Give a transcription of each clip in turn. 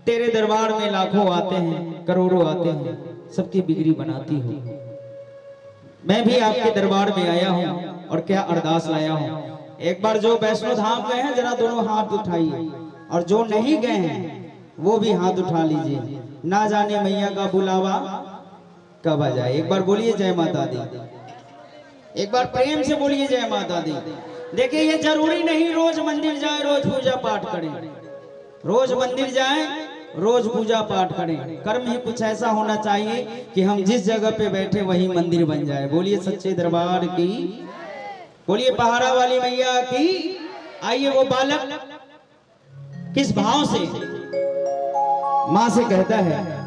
तेरे दरबार में लाखों आते हैं, करोड़ों आते हैं, सबकी बिगड़ी बनाती हो। मैं भी आपके दरबार में आया हूँ और क्या अरदास लाया हूँ। एक बार जो वैष्णो धाम गए हैं जरा दोनों हाथ उठाइए, और जो नहीं गए हैं वो भी हाथ उठा लीजिए। ना जाने मैया का बुलावा कब आ जाए। एक बार बोलिए जय माता दी, एक बार प्रेम से बोलिए जय माता दी। देखिए ये जरूरी नहीं रोज मंदिर जाए रोज पूजा पाठ करें, रोज मंदिर जाए रोज पूजा पाठ करें। कर्म ही कुछ ऐसा होना चाहिए कि हम जिस जगह पे बैठे वही मंदिर बन जाए। बोलिए सच्चे दरबार की, बोलिए पहाड़ा वाली मैया की। आइए वो बालक किस भाव से माँ से कहता है,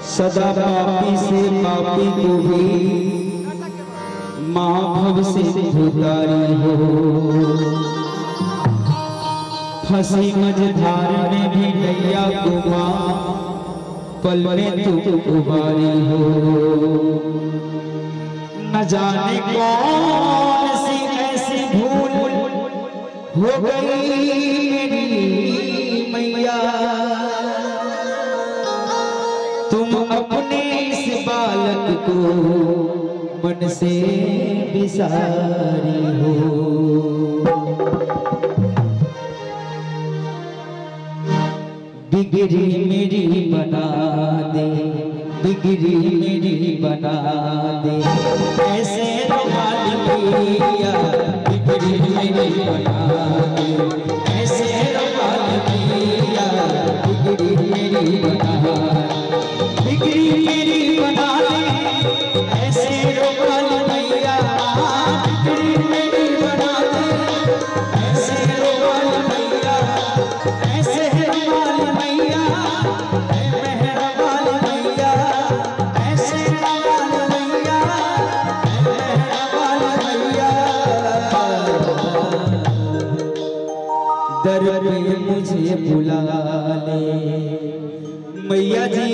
सदा पापी से पापी को भी माँ भव से उतारी हो। फंसी मझधार में भी नैया को माँ पल में तू उबारी हो। न जाने कौन सी ऐसी भूल हो गई मेरी मैया, तुम अपने इस बालक को मन से बिसारी हो। बिगड़ी मेरी बना दे, बिगड़ी मेरी बना दे, ऐसे रुमाल मैया बिगड़ी मेरी बना दे, ऐसे रुमाल मैया बिगड़ी मेरी बना दे, बिगड़ी मेरी बना दे, ऐसे रुमाल मैया बिगड़ी मेरी बना दे, ऐसे रुमाल मैया, ऐसे रुमाल मैया, मेहरबान मैया, ऐसे रुमाल मैया, मेहरबान मैया। दर पे मुझे बुला ले मैया जी,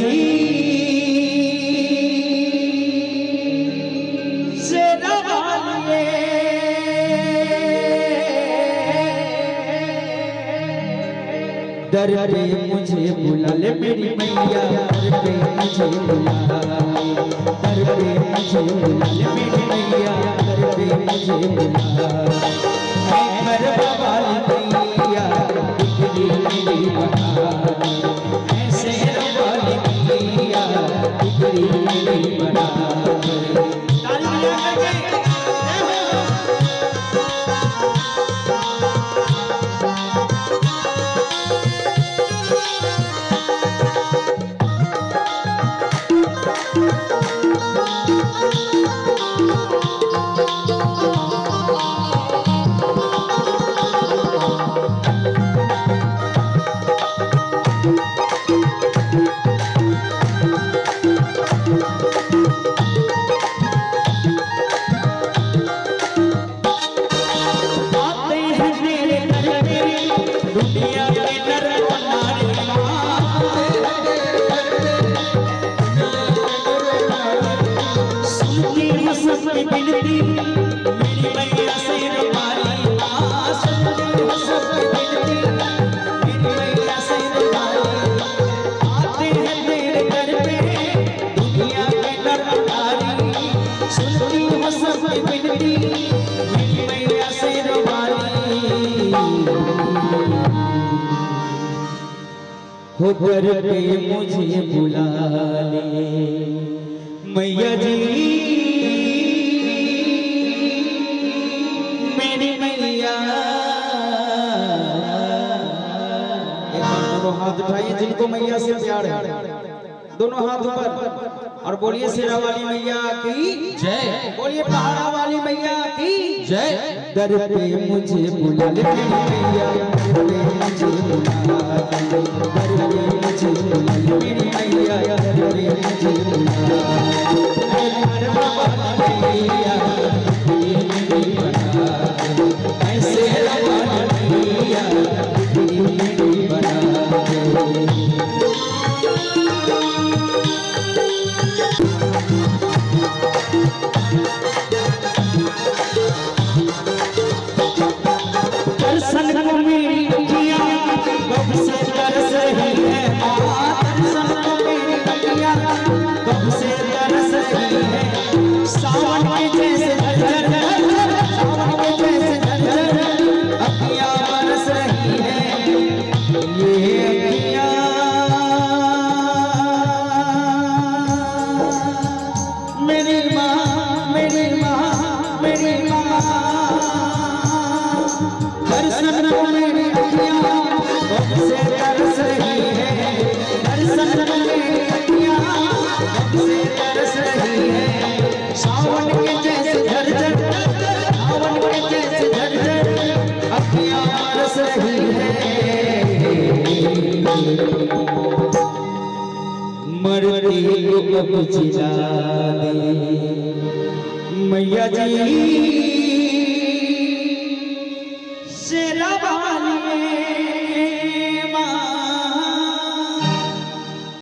दर पे मुझे बुला ले मेरी मैया, दर पे मुझे बुला ले, दर पे मुझे बुला ले मेरी मैया, दर पे मुझे बुला ले। घर वाली मैया बिगड़ी मेरी बना दे, ऐसे वाली मैया बिगड़ी मेरी बना दे। हो दर पे मुझे बुला ले मैया जी, मेरी मैया। एक बार दोनों हाथ उठाइए जिनको मैया से प्यार है, दोनों हाथ ऊपर और बोलिए शेरा वाली मैया की जय, बोलिए पहाड़ा वाली मैया की जय। दर पे मुझे बुला ले मेरी मैया, दर पे मुझे बुला ले, दर पे मुझे बुला ले मेरी मैया, दर पे मुझे बुला ले। घर वाली मैया बिगड़ी मेरी बना दे, मरती को अब जिला दे मैया जी शेरा